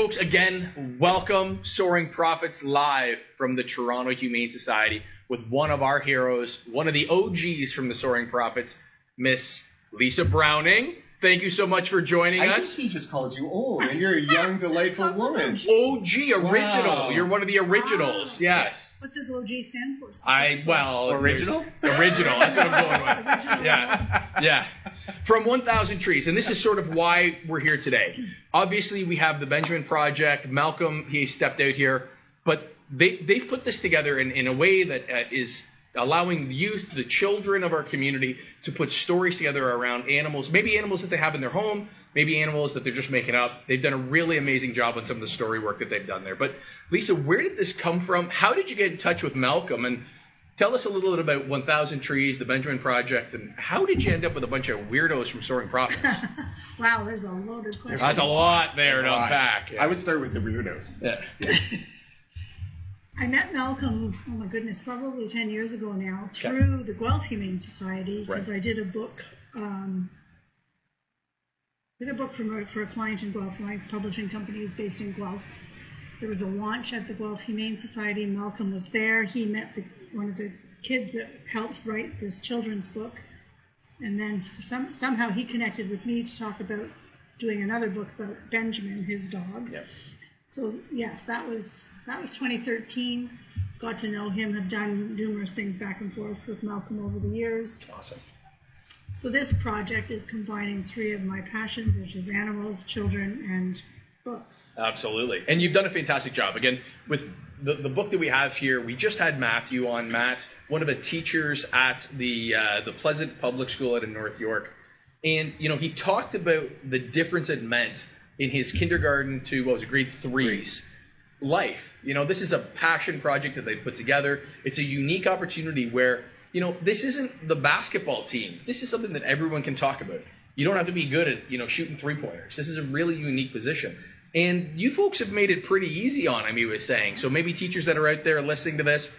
folks, again, welcome Soaring Prophets live from the Toronto Humane Society with one of our heroes, one of the OGs from the Soaring Prophets, Miss Lisa Browning. Thank you so much for joining us. I think he just called you old, and you're a young, delightful woman. OG, original. Wow. You're one of the originals, yes. What does OG stand for? Original? Original, that's what I'm going with. Original. Yeah. From 1,000 Trees, and this is sort of why we're here today. Obviously, we have the Benjamin Project. Malcolm, he stepped out here, but they've put this together in a way that is allowing the youth, the children of our community, to put stories together around animals, maybe animals that they have in their home, maybe animals that they're just making up. They've done a really amazing job on some of the story work that they've done there. But Lisa, where did this come from? How did you get in touch with Malcolm? And tell us a little bit about 1,000 Trees, the Benjamin Project, and how did you end up with a bunch of weirdos from Soaring Prophets? Wow, there's a loaded question. That's a lot there to unpack. Yeah. I would start with the weirdos. Yeah. I met Malcolm, oh my goodness, probably 10 years ago now, through the Guelph Humane Society, because I did a book for a client in Guelph. My publishing company is based in Guelph. There was a launch at the Guelph Humane Society. Malcolm was there. He met one of the kids that helped write this children's book. And then somehow he connected with me to talk about doing another book about Benjamin, his dog. Yep. So yes, that was 2013. Got to know him, have done numerous things back and forth with Malcolm over the years. Awesome. So this project is combining three of my passions, which is animals, children, and books. Absolutely. And you've done a fantastic job. Again, with the book that we have here, we just had Matthew on. Matt, one of the teachers at the Pleasant Public School out in North York. And, he talked about the difference it meant in his kindergarten to, grade 3's life. This is a passion project that they put together. It's a unique opportunity where, this isn't the basketball team. This is something that everyone can talk about. You don't have to be good at, shooting three-pointers. This is a really unique position. And you folks have made it pretty easy on him, he was saying. So maybe teachers that are out there listening to this,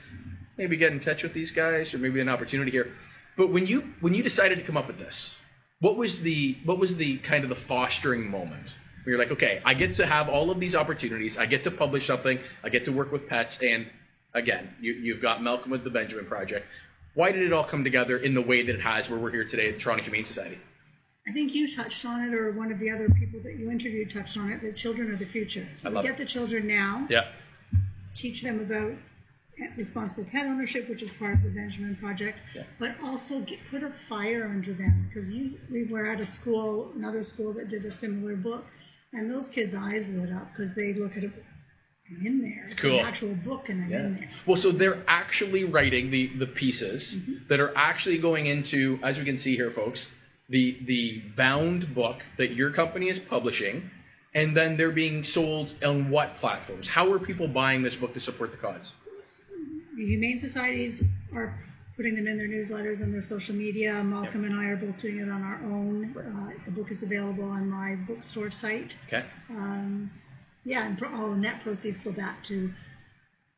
maybe get in touch with these guys, or maybe an opportunity here. But when you decided to come up with this, what was the kind of the fostering moment? Where you're like, okay, I get to have all of these opportunities. I get to publish something. I get to work with pets. And again, you've got Malcolm with the Benjamin Project. Why did it all come together in the way that it has, where we're here today at the Toronto Humane Society? I think you touched on it, or one of the other people that you interviewed touched on it, that children are the future. I love Get the children now. Yeah. Teach them about responsible pet ownership, which is part of the Benjamin Project, but also put a fire under them, because we were at another school that did a similar book, and those kids' eyes lit up because they look at it. I'm in there. It's cool. An actual book, and I'm in there. Well, so they're actually writing the pieces that are actually going into, as we can see here, folks, the bound book that your company is publishing, and then they're being sold on what platforms? How are people buying this book to support the cause? The Humane Societies are putting them in their newsletters and their social media. Malcolm and I are both doing it on our own. The book is available on my bookstore site. Okay. And all net proceeds go back to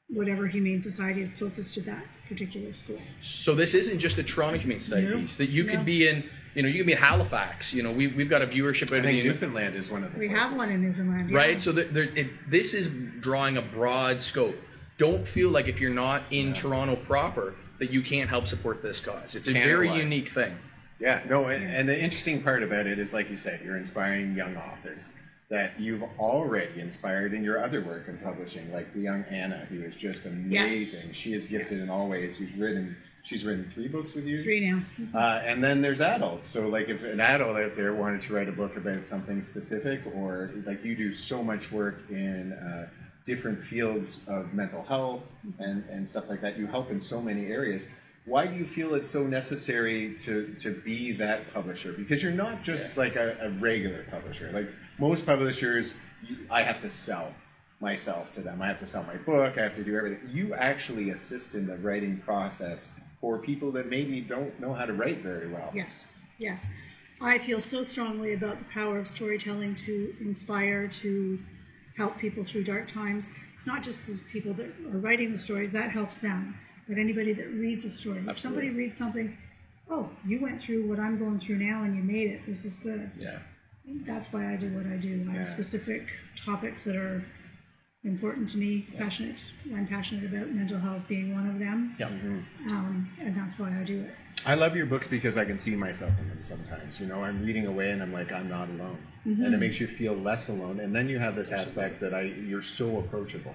whatever Humane Society is closest to that particular school. So this isn't just a Toronto Humane Society piece. That you could be in, you could be in Halifax. We've got a viewership out in Newfoundland is one of the places. We have one in Newfoundland. Yeah. Right. So this is drawing a broad scope. Don't feel like if you're not in Toronto proper that you can't help support this cause. It's a very unique thing. Yeah. No. And the interesting part about it is, like you said, you're inspiring young authors that you've already inspired in your other work in publishing, like the young Anna, who is just amazing. Yes. She is gifted in all ways. She's written 3 books with you? 3 now. And then there's adults. So like if an adult out there wanted to write a book about something specific, or like you do so much work in different fields of mental health and stuff like that. You help in so many areas. Why do you feel it's so necessary to be that publisher? Because you're not just like a regular publisher. Like most publishers, I have to sell myself to them. I have to sell my book. I have to do everything. You actually assist in the writing process for people that maybe don't know how to write very well. Yes. I feel so strongly about the power of storytelling to inspire, to help people through dark times. It's not just the people that are writing the stories, that helps them, but anybody that reads a story. Absolutely. If somebody reads something, oh, you went through what I'm going through now and you made it, this is good. Yeah. That's why I do what I do. I have specific topics that are important to me, I'm passionate about, mental health being one of them. Yeah. And that's why I do it. I love your books because I can see myself in them sometimes. You know, I'm reading away and I'm like, I'm not alone. And it makes you feel less alone. And then you have this aspect that you're so approachable.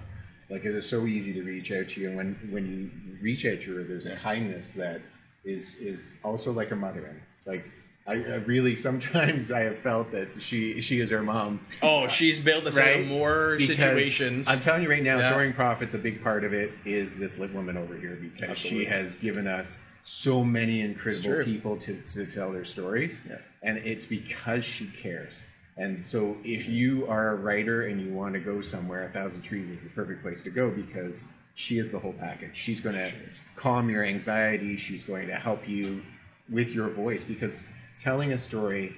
Like, it is so easy to reach out to you. And when you reach out to her, there's a kindness that is also like a mothering. Like, I really, sometimes I have felt that she is her mom. Oh, she's bailed us out of more situations. I'm telling you right now, Soaring Prophets, a big part of it is this woman over here, because she has given us so many incredible people to tell their stories. Yeah. And it's because she cares. And so if you are a writer and you want to go somewhere, 1,000 Trees is the perfect place to go, because she is the whole package. She's going to calm your anxiety. She's going to help you with your voice, because telling a story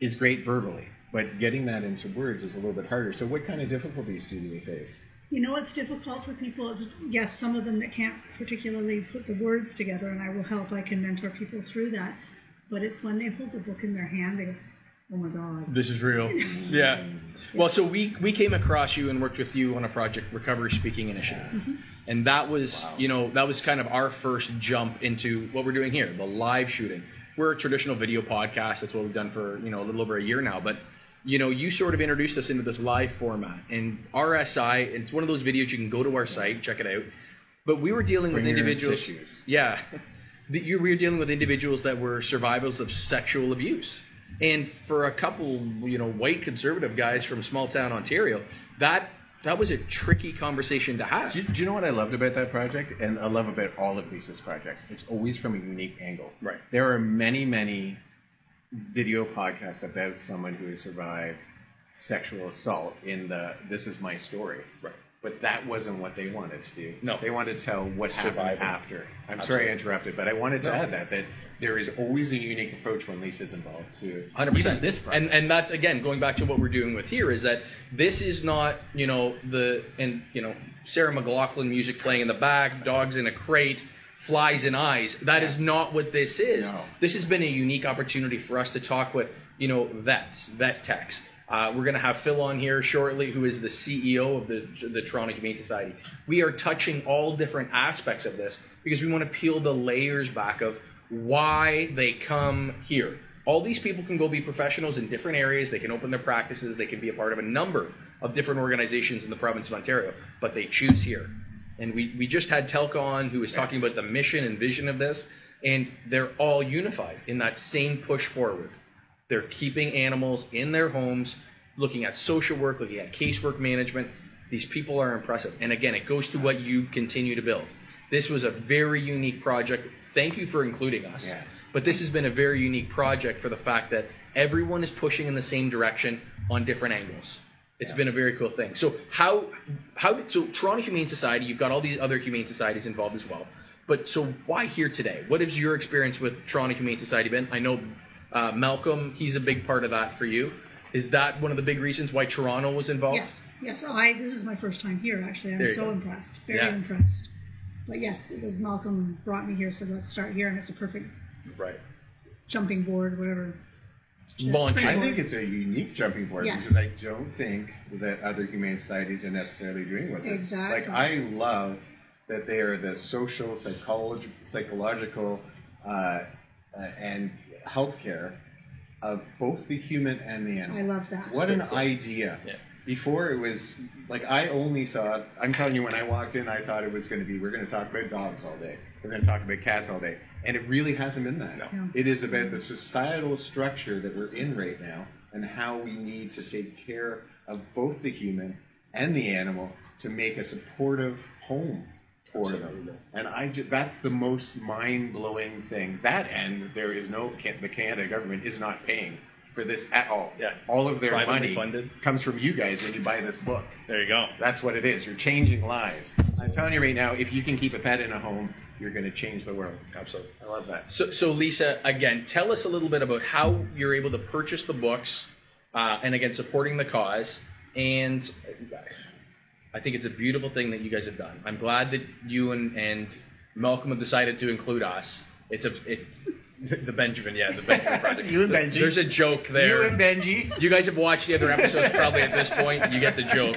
is great verbally, but getting that into words is a little bit harder. So what kind of difficulties do you face? You know what's difficult for people is, yes, some of them that can't particularly put the words together, and I will help. I can mentor people through that. But it's when they hold the book in their hand, they go, oh my God. This is real. Yeah. Well, so we came across you and worked with you on a project, Recovery Speaking Initiative. And that was, that was kind of our first jump into what we're doing here, the live shooting. We're a traditional video podcast. That's what we've done for, a little over a year now. But, you sort of introduced us into this live format. And RSI, it's one of those videos you can go to our site, check it out. But we were dealing with individuals. Yeah. We were dealing with individuals that were survivors of sexual abuse. And for a couple, white conservative guys from small town Ontario, that was a tricky conversation to have. Do you know what I loved about that project? And I love about all of Lisa's projects. It's always from a unique angle. Right. There are many, many video podcasts about someone who has survived sexual assault in the "this is my story." Right. But that wasn't what they wanted to do. No. They wanted to tell what happened after. I'm sorry I interrupted, but I wanted to add that there is always a unique approach when Lisa's involved to 100%. Even this project. And that's, again, going back to what we're doing with here, is that this is not, Sarah McLachlan music playing in the back, dogs in a crate, flies in eyes. That is not what this is. No. This has been a unique opportunity for us to talk with, vets, vet techs. We're going to have Phil on here shortly, who is the CEO of the Toronto Humane Society. We are touching all different aspects of this because we want to peel the layers back of why they come here. All these people can go be professionals in different areas. They can open their practices. They can be a part of a number of different organizations in the province of Ontario, but they choose here. And we just had Telka on, who was talking about the mission and vision of this, and they're all unified in that same push forward. They're keeping animals in their homes, looking at social work, looking at casework management. These people are impressive. And again, it goes to what you continue to build. This was a very unique project. Thank you for including us. Yes. But this has been a very unique project for the fact that everyone is pushing in the same direction on different angles. It's been a very cool thing. So so Toronto Humane Society, you've got all these other humane societies involved as well. But so why here today? What has your experience with Toronto Humane Society been? I know Malcolm, he's a big part of that for you. Is that one of the big reasons why Toronto was involved? Yes. This is my first time here, actually. I'm so impressed. Very impressed. But yes, it was Malcolm brought me here, so let's start here, and it's a perfect jumping board, whatever. Launch. I think it's a unique jumping board because I don't think that other humane societies are necessarily doing with this. Exactly. Like, I love that they are the social, psychological, and healthcare of both the human and the animal. I love that. What an idea. Yeah. Before it was, like, I only saw, I'm telling you, when I walked in, I thought it was going to be, we're going to talk about dogs all day. We're going to talk about cats all day. And it really hasn't been that. No. It is about the societal structure that we're in right now and how we need to take care of both the human and the animal to make a supportive home for them. And that's the most mind-blowing thing. That, and there is the Canada government is not paying for this at all. Yeah. All of their Privately money funded. comes from you guys when you buy this book. There you go. That's what it is. You're changing lives. I'm telling you right now, if you can keep a pet in a home, you're going to change the world. Absolutely. I love that. So Lisa, again, tell us a little bit about how you're able to purchase the books, and again, supporting the cause. And I think it's a beautiful thing that you guys have done. I'm glad that you and Malcolm have decided to include us. The Benjamin Project. You and Benji. There's a joke there. You and Benji. You guys have watched the other episodes probably at this point. You get the joke.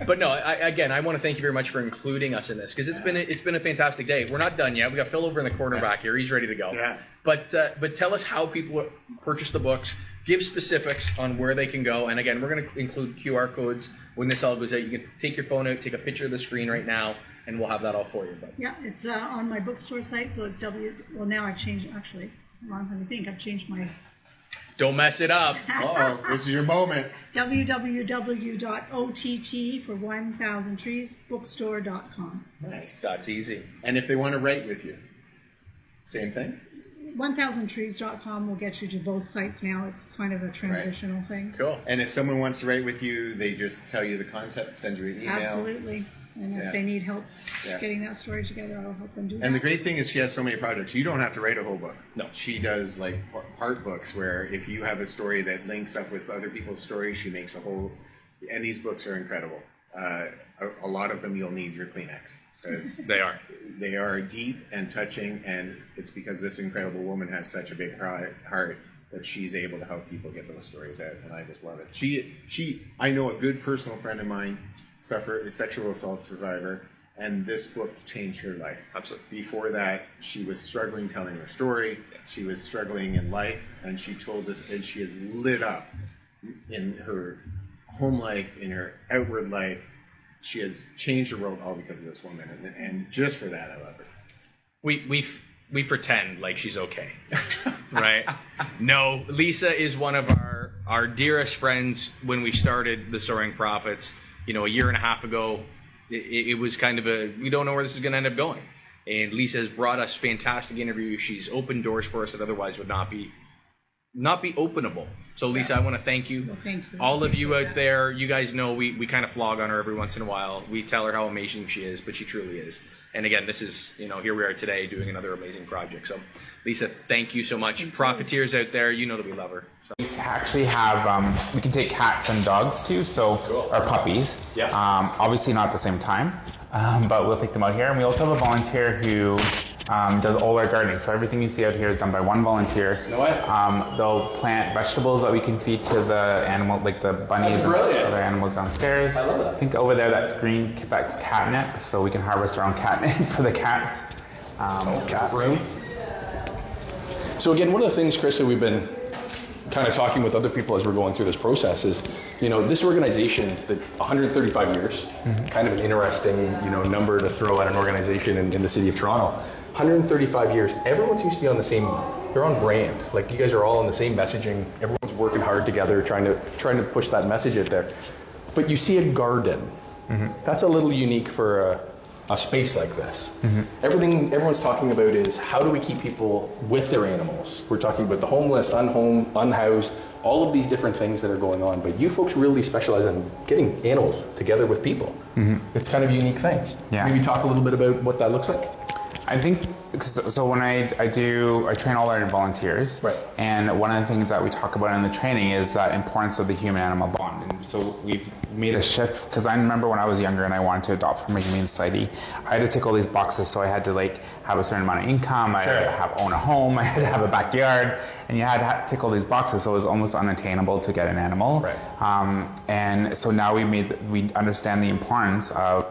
But no, I want to thank you very much for including us in this because it's been a fantastic day. We're not done yet. We got Phil over in the corner back here. He's ready to go. Yeah. But tell us how people purchase the books. Give specifics on where they can go. And again, we're going to include QR codes when this all goes out. You can take your phone out, take a picture of the screen right now, and we'll have that all for you. But yeah, it's on my bookstore site, so it's well, now I've changed, actually. I'm trying to think. I've changed my... Don't mess it up. Uh-oh, this is your moment. www.ott for 1000 trees bookstore.com. Nice. That's easy. And if they want to write with you, same thing? 1000trees.com will get you to both sites now. It's kind of a transitional thing. Cool. And if someone wants to write with you, they just tell you the concept, send you an email. Absolutely. And if they need help getting that story together, I'll help them do that. And the great thing is she has so many projects. You don't have to write a whole book. No. She does like part books where if you have a story that links up with other people's stories, she makes a whole... And these books are incredible. A lot of them you'll need your Kleenex. Because they are deep and touching, and it's because this incredible woman has such a big heart that she's able to help people get those stories out, and I just love it. I know a good personal friend of mine, a sexual assault survivor, and this book changed her life. Absolutely. Before that, she was struggling telling her story. She was struggling in life, and she told us, and she has lit up in her home life, in her outward life. She has changed the world all because of this woman, and just for that, I love her. We pretend like she's okay, right? No, Lisa is one of our dearest friends. When we started the Soaring Prophets, a year and a half ago, it was kind of we don't know where this is going to end up going. And Lisa has brought us fantastic interviews. She's opened doors for us that otherwise would not be openable. So Lisa, I want to thank you. Well, thank you. All of you out there, you guys know we kind of flog on her every once in a while. We tell her how amazing she is, but she truly is. And again, this is, here we are today doing another amazing project. So Lisa, thank you so much. Profiteers out there, you know that we love her. So. We actually have, we can take cats and dogs too, so Cool. Or puppies. Yes. Obviously not at the same time, but we'll take them out here. And we also have a volunteer who does all our gardening. So everything you see out here is done by one volunteer. No way. They'll plant vegetables that we can feed to the animal, like the bunnies and other animals downstairs. I love that. I think over there that's green, that's catnip, so we can harvest our own catnip for the cats. Cat room. So again, one of the things, Chris, that we've been kind of talking with other people as we're going through this process is, this organization, that 135 years, kind of an interesting, number to throw at an organization in the city of Toronto. 135 years, everyone seems to be they're on brand. Like you guys are all on the same messaging. Everyone's working hard together, trying to push that message out there. But you see a garden. That's a little unique for a space like this. Everything everyone's talking about is how do we keep people with their animals. We're talking about the homeless, unhoused, all of these different things that are going on. But you folks really specialize in getting animals together with people. It's kind of a unique thing. Yeah. Maybe talk a little bit about what that looks like. I think so. When I train all our volunteers, right. And one of the things that we talk about in the training is that importance of the human-animal bond. And so we've made a shift because I remember when I was younger and I wanted to adopt from a humane society, I had to tick all these boxes. So I had to have a certain amount of income, I had to own a home, I had to have a backyard, and you had to tick all these boxes. So it was almost unattainable to get an animal. Right. And so now we understand the importance of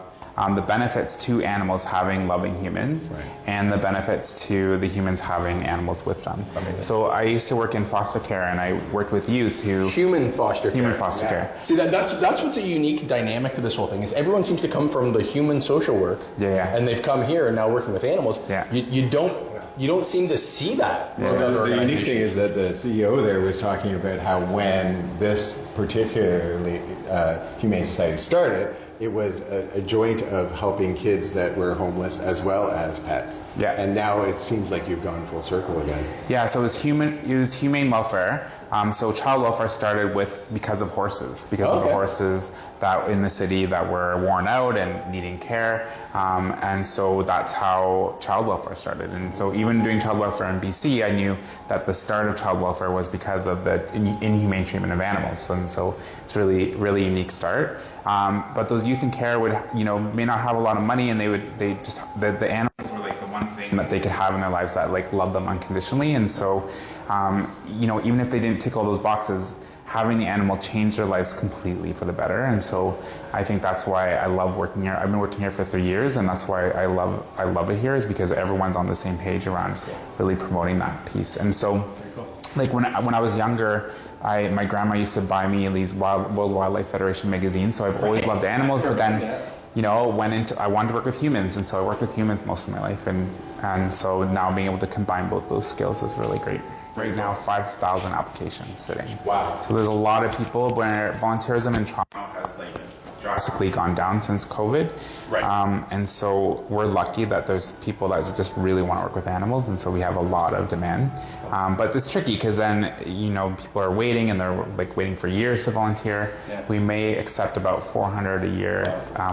the benefits to animals having loving humans, and the benefits to the humans having animals with them. Amazing. So I used to work in foster care, and I worked with youth who... Human foster care. See, that's what's a unique dynamic to this whole thing, is everyone seems to come from the human social work, and they've come here and now working with animals. You don't seem to see that. Well, the unique thing is that the CEO there was talking about how when this particularly Humane Society started, it was a joint of helping kids that were homeless as well as pets. And now it seems like you've gone full circle again. Yeah, so it was humane welfare. So child welfare started because of horses, because of the horses that in the city that were worn out and needing care. And so that's how child welfare started. And so even doing child welfare in BC, I knew that the start of child welfare was because of the inhumane treatment of animals. And so it's really, really unique start. But those youth in care would, may not have a lot of money, and the animals were like the one thing that they could have in their lives that like love them unconditionally. And so, even if they didn't tick all those boxes, having the animal change their lives completely for the better. And so I think that's why I love working here. I've been working here for 3 years, and that's why I love it here, is because everyone's on the same page around really promoting that piece. And so, like when I was younger, my grandma used to buy me these World Wildlife Federation magazines. So I've always loved animals, but then I wanted to work with humans, and so I worked with humans most of my life, and so now being able to combine both those skills is really great. Right now, 5,000 applications sitting. Wow. So there's a lot of people where volunteerism in Toronto has like drastically gone down since COVID. Right. And so we're lucky that there's people that just really want to work with animals, and so we have a lot of demand. But it's tricky because then, people are waiting, and they're like waiting for years to volunteer. Yeah. We may accept about 400 a year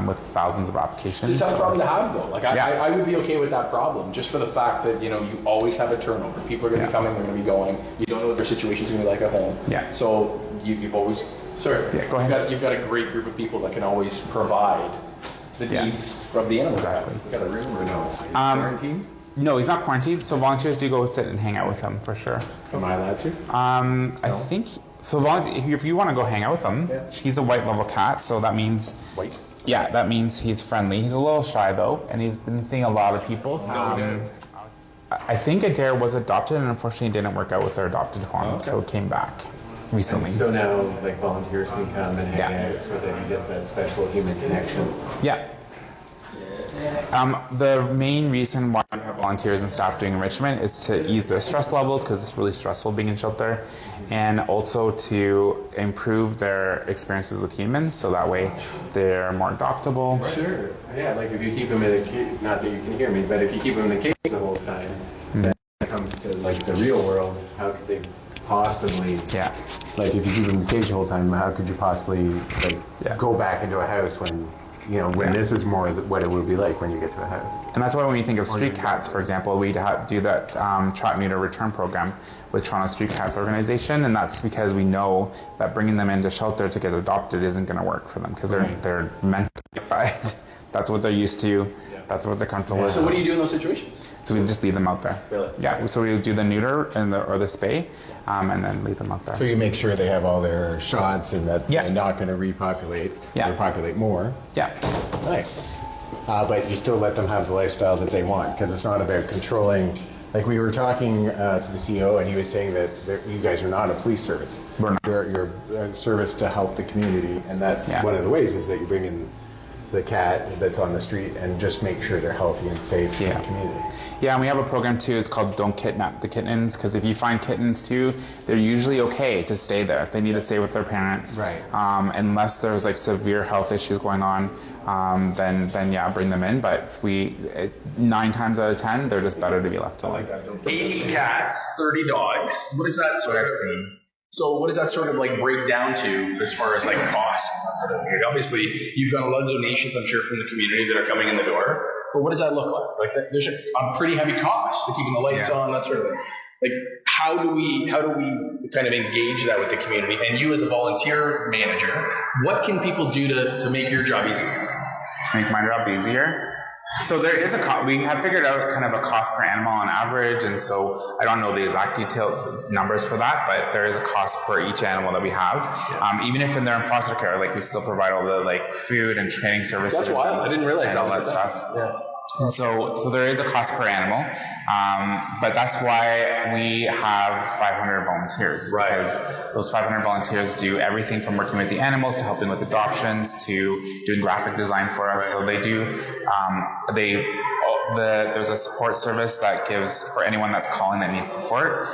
with thousands of applications. It's a tough problem to have, though. Like, I would be okay with that problem, just for the fact that, you always have a turnover. People are going to be coming, they're going to be going. You don't know what their situation's going to be like at home. Yeah. So you've always... Sorry. Yeah, go ahead. You've got a great group of people that can always provide the needs of the animals. Exactly. He's got a room or no? Quarantine? No, he's not quarantined. So volunteers do go sit and hang out with him for sure. Am I allowed to? I think so. If you want to go hang out with him, he's a white level cat, so that means White? Yeah, that means he's friendly. He's a little shy though, and he's been seeing a lot of people. I think Adair was adopted, and unfortunately didn't work out with their adopted home, so came back recently. And so now, like, volunteers can come and hang out so that he gets that special human connection. Yeah. The main reason why we have volunteers and staff doing enrichment is to ease their stress levels, because it's really stressful being in shelter, and also to improve their experiences with humans, so that way they're more adoptable. Sure. Yeah, like if you keep them in a cage, not that you can hear me, but if you keep them in a cage the whole time, then it comes to like the real world, how could they possibly, like if you keep them in a cage the whole time, how could you possibly go back into a house when this is more what it would be like when you get to a house. And that's why when we think of street cats, for example, we do that trap, neuter, return program with Toronto Street Cats organization, and that's because we know that bringing them into shelter to get adopted isn't going to work for them, because they're mentally fried. That's what they're used to. That's what they're comfortable with. So what do you do in those situations? So we just leave them out there. Really? Yeah. So we do the neuter or the spay, and then leave them out there. So you make sure they have all their shots and that they're not going to repopulate or populate more. Yeah. Nice. But you still let them have the lifestyle that they want, because it's not about controlling. Like we were talking to the CEO, and he was saying that you guys are not a police service. We're not. You're a service to help the community, and that's one of the ways is that you bring in the cat that's on the street and just make sure they're healthy and safe in the community. Yeah, and we have a program too, it's called Don't Kidnap the Kittens, because if you find kittens too, they're usually okay to stay there. They need to stay with their parents. Right. Unless there's like severe health issues going on, then bring them in. But 9 times out of 10, they're just better to be left alone. 80 cats, 30 dogs. What is that sort of scene? So what does that sort of like break down to as far as like cost? Obviously, you've got a lot of donations, I'm sure, from the community that are coming in the door. But what does that look like? Like there's a pretty heavy cost to keeping the lights on, that sort of thing. Like how do we kind of engage that with the community? And you as a volunteer manager, what can people do to make your job easier? To make my job easier? So there is we have figured out kind of a cost per animal on average, and so I don't know the exact detailed numbers for that, but there is a cost per each animal that we have. Even if they're in foster care, like we still provide all the like food and training services. That's wild. I didn't realize and all that stuff. Yeah. And so there is a cost per animal, but that's why we have 500 volunteers. Right. Because those 500 volunteers do everything from working with the animals to helping with adoptions to doing graphic design for us. So they do, there's a support service that gives for anyone that's calling that needs support.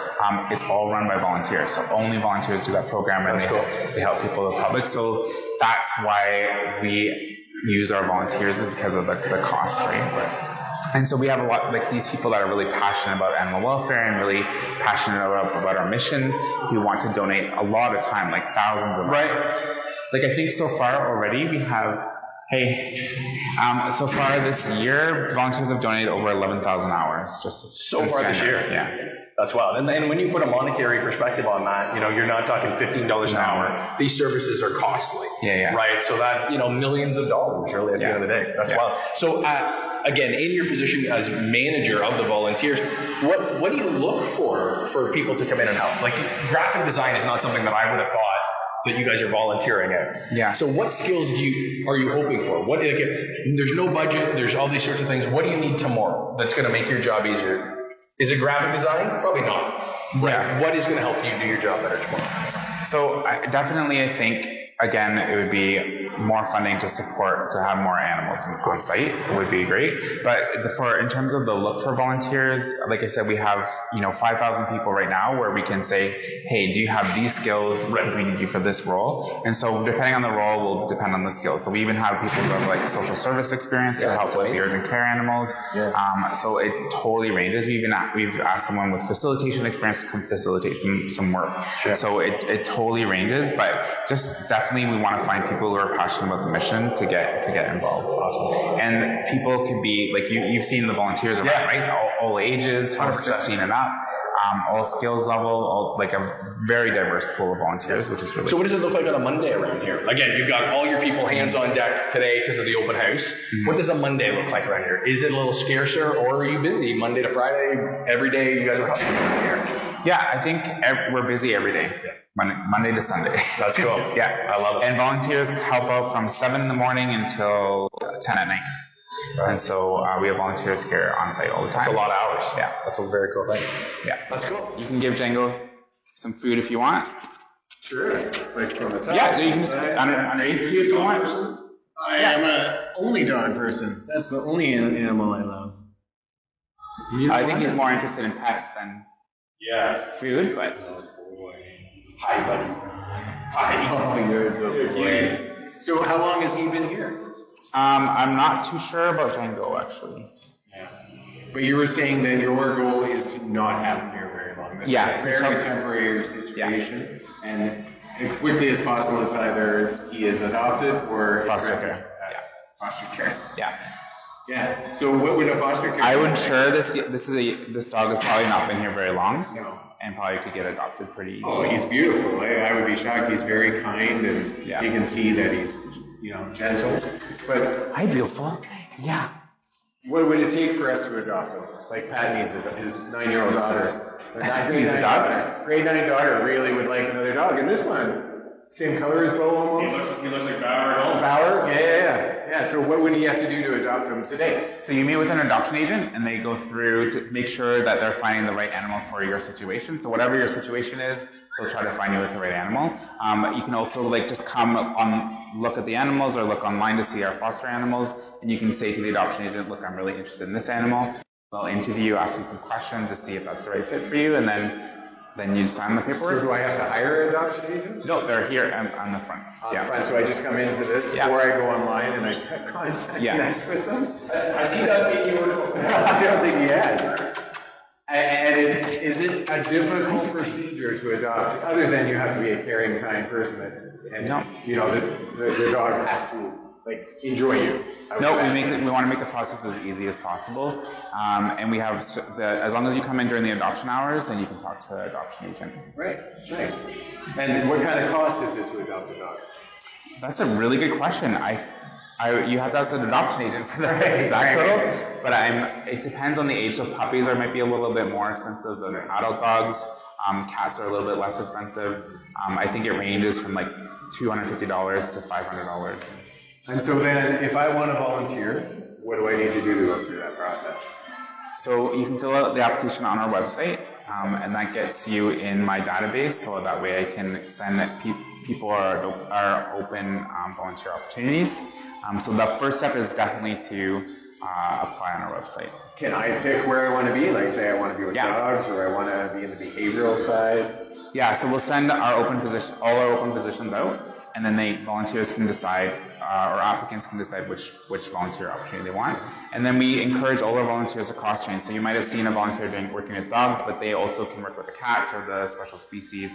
It's all run by volunteers. So only volunteers do that program, and they help people, the public. So that's why we use our volunteers, is because of the cost, right? And so we have a lot, like these people that are really passionate about animal welfare and really passionate about our mission, who want to donate a lot of time, like thousands of hours. Like I think so far already we have, so far this year, volunteers have donated over 11,000 hours. Just so far this year. Yeah. That's wild. And when you put a monetary perspective on that, you're not talking $15 an hour. These services are costly. Yeah. Right? So that, millions of dollars really at the end of the day. That's wild. So again, in your position as manager of the volunteers, what do you look for people to come in and help? Like, graphic design is not something that I would have thought that you guys are volunteering at. Yeah. So what skills are you hoping for? What, like, there's no budget, there's all these sorts of things. What do you need tomorrow that's going to make your job easier? Is it graphic design? Probably not. Right. Yeah. What is going to help you do your job better tomorrow? So I think, again, it would be more funding to have more animals on site would be great. But in terms of the look for volunteers, like I said, we have 5,000 people right now where we can say, hey, do you have these skills because we need you for this role? And so depending on the role will depend on the skills. So we even have people who have like social service experience to help with the urgent care animals. Yeah. So it totally ranges. We've asked someone with facilitation experience to come facilitate some work. Sure. So it totally ranges, but just definitely we want to find people who are passionate about the mission to get involved. Awesome. And people could be like you've seen the volunteers around, right? All ages, from 16 and up, all skills level, like a very diverse pool of volunteers, which is really So what does it look like on a Monday around here? Again, you've got all your people hands on deck today because of the open house. Mm-hmm. What does a Monday look like around here? Is it a little scarcer, or are you busy Monday to Friday? Every day you guys are hustling around here? Yeah, I think we're busy every day. Yeah. Monday to Sunday. That's cool. Yeah, I love it. And volunteers help out from 7 in the morning until 10 at night. Right. And so we have volunteers here on site all the time. That's a lot of hours. Yeah. That's a very cool thing. Yeah. That's cool. You can give Django some food if you want. Sure. Like from the top. Yeah, you can just underneath you if you want. I am a only dog person. That's the only animal I love. I think he's more interested in pets than food, but... Hi, buddy. Hi. Oh, you're a good boy. So how long has he been here? I'm not too sure about Django, actually. Yeah. But you were saying that your goal is to not have him here very long. That's a very temporary situation. Yeah. And as quickly as possible, it's either he is adopted or foster care. Foster care. Yeah. Yeah. So what would a foster care? I would sure this dog has probably not been here very long. No. And probably could get adopted pretty easily. Oh, he's beautiful. I would be shocked. He's very kind, and you can see that he's, gentle. But hi, beautiful. Yeah. What would it take for us to adopt him? Like Pat needs his 9-year-old daughter. Grade 9 daughter really would like another dog. And this one, same color as Bo almost. He looks like Bauer at home. Bauer? Yeah. So what would he have to do to adopt him today? So you meet with an adoption agent, and they go through to make sure that they're finding the right animal for your situation. So whatever your situation is, they'll try to find you with the right animal. You can also just come look at the animals or look online to see our foster animals, and you can say to the adoption agent, look, I'm really interested in this animal. They'll interview you, ask you some questions to see if that's the right fit for you, and then you sign the paperwork. So do I have to hire an adoption agent? No, they're here on the front. On the front, so I just come into this, or I go online and I connect with them? Has he done any work? I don't think he has. And is it a difficult procedure to adopt, other than you have to be a caring, kind person, and the dog has to enjoy you? No, we want to make the process as easy as possible, and we have as long as you come in during the adoption hours, then you can talk to the adoption agent. Right, nice. And what kind of cost is it to adopt a dog? That's a really good question. You have to ask an adoption agent for the exact total, but it depends on the age. So puppies might be a little bit more expensive than adult dogs. Cats are a little bit less expensive. I think it ranges from $250 to $500. And so then, if I want to volunteer, what do I need to do to go through that process? So you can fill out the application on our website, and that gets you in my database, so that way I can send people our open volunteer opportunities. So the first step is definitely to apply on our website. Can I pick where I want to be? Like, say I want to be with dogs, or I want to be in the behavioral side? Yeah, so we'll send all our open positions out, and then volunteers can decide, or applicants can decide which volunteer opportunity they want. And then we encourage all our volunteers to cross-train. So you might have seen a volunteer working with dogs, but they also can work with the cats or the special species.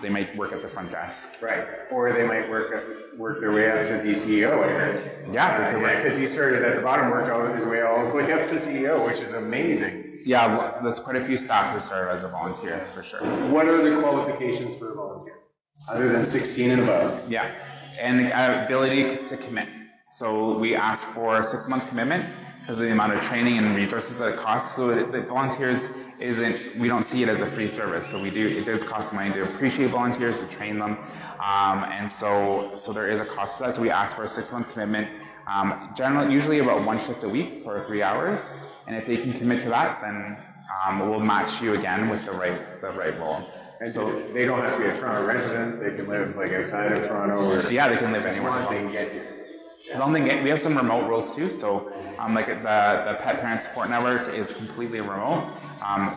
They might work at the front desk. Right. Or they might work their way up to be CEO, I heard. Yeah. Because he started at the bottom, worked his way all the way up to CEO, which is amazing. Yeah, there's quite a few staff who serve as a volunteer, for sure. What are the qualifications for a volunteer? Other than 16 and above? Yeah. And ability to commit. So we ask for a 6-month commitment. because of the amount of training and resources that it costs. So the volunteers we don't see it as a free service. So it does cost money to appreciate volunteers, to train them. And so there is a cost to that. So we ask for a 6-month commitment, usually about 1 shift a week for 3 hours. And if they can commit to that, then we'll match you again with the right role. And so they don't have to be a Toronto resident. They can live like outside of Toronto. Or yeah, they can live anywhere. As long as they can get here. We have some remote roles too. So like the Pet Parent Support Network is completely remote.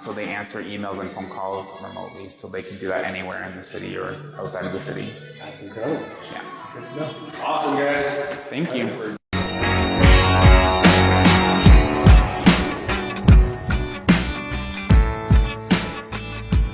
So they answer emails and phone calls remotely. So they can do that anywhere in the city or outside of the city. That's incredible. Yeah. Good to know. Awesome, guys. Thank you.